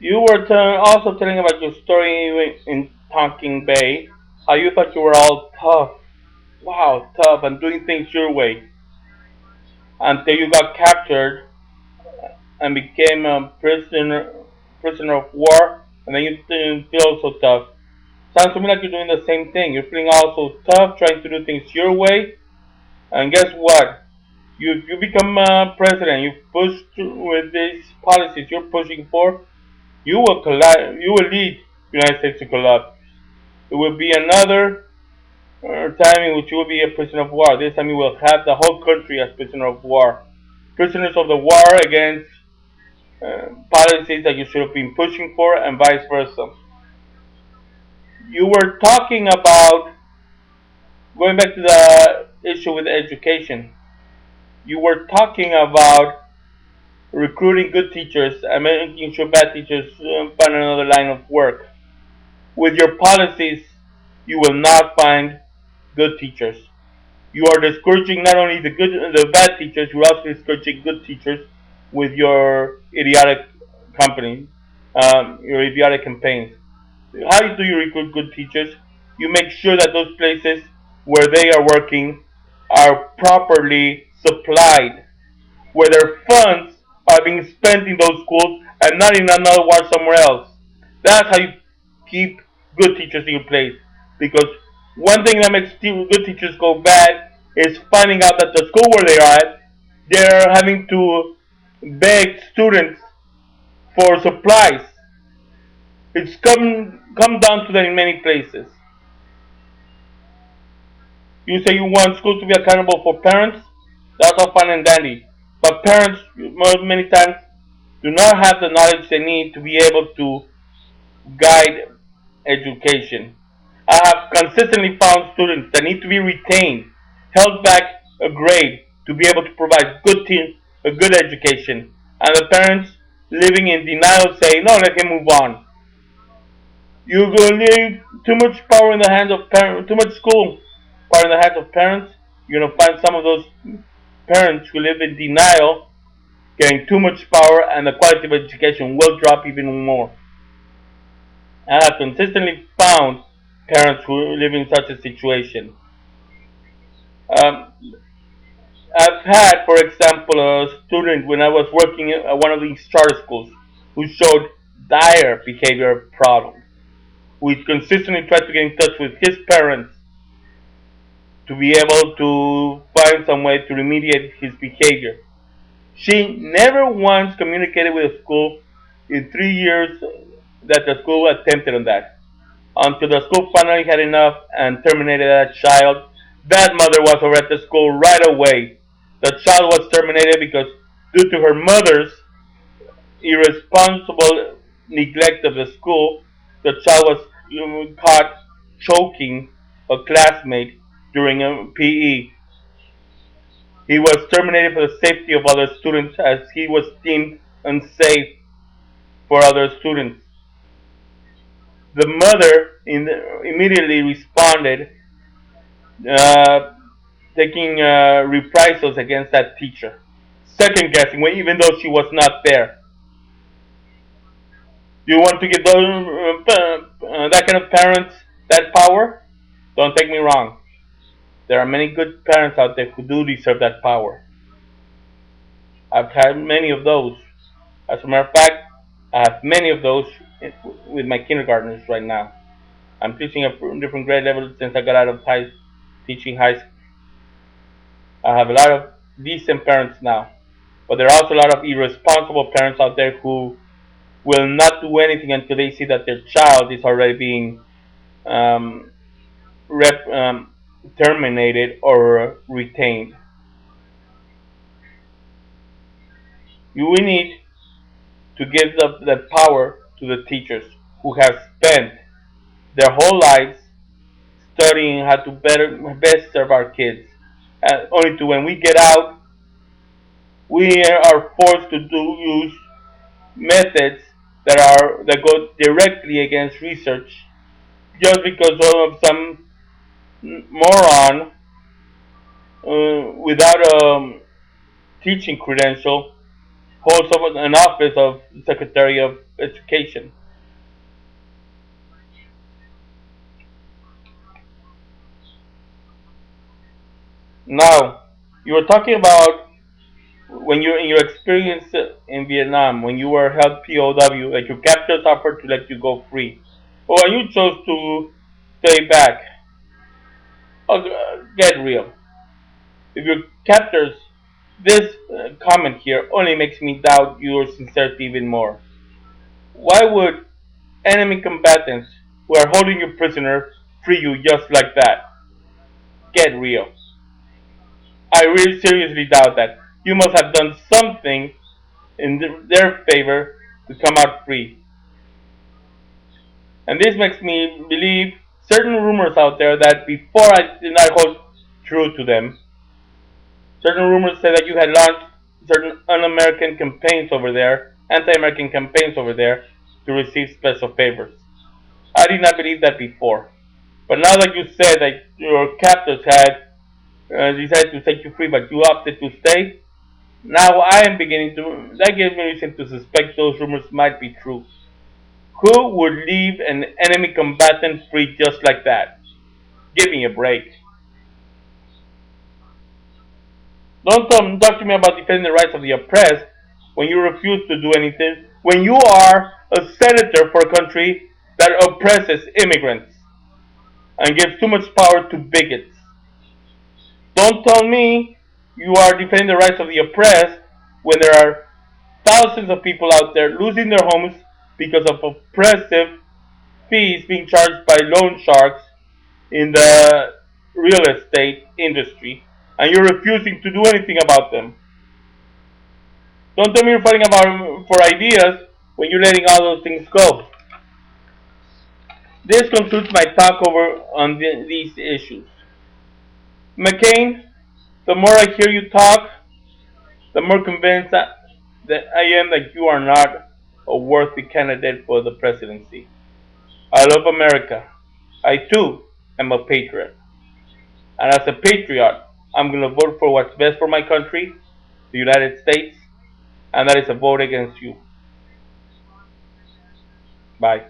You were also telling about your story in Tonkin Bay, how you thought you were all tough, wow, tough, and doing things your way until you got captured and became a prisoner of war, and then you didn't feel so tough. Sounds to me like you're doing the same thing. You're feeling also tough, trying to do things your way, and guess what? You become president. You push through with these policies you're pushing for. You will collapse. You will lead the United States to collapse. It will be another time in which you will be a prisoner of war. This time you will have the whole country as prisoner of war. Prisoners of the war against policies that you should have been pushing for, and vice versa. You were talking about going back to the issue with education. You were talking about recruiting good teachers and making sure bad teachers find another line of work. With your policies, you will not find good teachers. You are discouraging not only the bad teachers, you're also discouraging good teachers with your idiotic company, your idiotic campaigns. How do you recruit good teachers? You make sure that those places where they are working are properly supplied, where their funds are being spent in those schools and not in another one somewhere else. That's how you keep good teachers in place. Because one thing that makes good teachers go bad is finding out that the school where they are at, they're having to beg students for supplies. It's come down to that in many places. You say you want schools to be accountable for parents. That's all fine and dandy. But parents, many times, do not have the knowledge they need to be able to guide education. I have consistently found students that need to be retained, held back a grade to be able to provide a good education, and the parents living in denial say, "No, let him move on." You go leave too much power in the hands of parents, too much school power in the hands of parents. You're gonna find some of those parents who live in denial getting too much power, and the quality of education will drop even more. I have consistently found parents who live in such a situation. Um, I've had, for example, a student when I was working at one of these charter schools who showed dire behavior problems. We consistently tried to get in touch with his parents to be able to find some way to remediate his behavior. She never once communicated with the school in 3 years that the school attempted on that. Until the school finally had enough and terminated that child. That mother was over at the school right away. The child was terminated because, due to her mother's irresponsible neglect of the school, the child was caught choking a classmate during a PE. He was terminated for the safety of other students as he was deemed unsafe for other students. The mother immediately responded, uh, taking reprisals against that teacher, second guessing, even though she was not there. Do you want to give that kind of parents that power? Don't take me wrong. There are many good parents out there who do deserve that power. I've had many of those. As a matter of fact, I have many of those with my kindergartners right now. I'm teaching at different grade levels since I got out of teaching high school. I have a lot of decent parents now, but there are also a lot of irresponsible parents out there who will not do anything until they see that their child is already being um, rep, terminated or retained. We need to give the power to the teachers who have spent their whole lives studying how to best serve our kids. Only to when we get out, we are forced to use methods that go directly against research, just because of some moron without a teaching credential holds an office of Secretary of Education. Now, you were talking about when you in your experience in Vietnam, when you were held POW, that your captors offered to let you go free, but when you chose to stay back, get real. If your captors, this comment here only makes me doubt your sincerity even more. Why would enemy combatants who are holding you prisoner free you just like that? Get real. I really seriously doubt that. You must have done something in their favor to come out free. And this makes me believe certain rumors out there that before I did not hold true to them. Certain rumors say that you had launched certain un-American campaigns over there, anti-American campaigns over there, to receive special favors. I did not believe that before. But now that you said that your captors had decided to set you free, but you opted to stay, now I am beginning to. That gives me reason to suspect those rumors might be true. Who would leave an enemy combatant free just like that? Give me a break. Don't talk to me about defending the rights of the oppressed when you refuse to do anything, when you are a senator for a country that oppresses immigrants and gives too much power to bigots. Don't tell me you are defending the rights of the oppressed when there are thousands of people out there losing their homes because of oppressive fees being charged by loan sharks in the real estate industry, and you're refusing to do anything about them. Don't tell me you're fighting about for ideas when you're letting all those things go. This concludes my talk over on these issues. McCain, the more I hear you talk, the more convinced that I am that you are not a worthy candidate for the presidency. I love America. I too am a patriot. And as a patriot, I'm going to vote for what's best for my country, the United States, and that is a vote against you. Bye.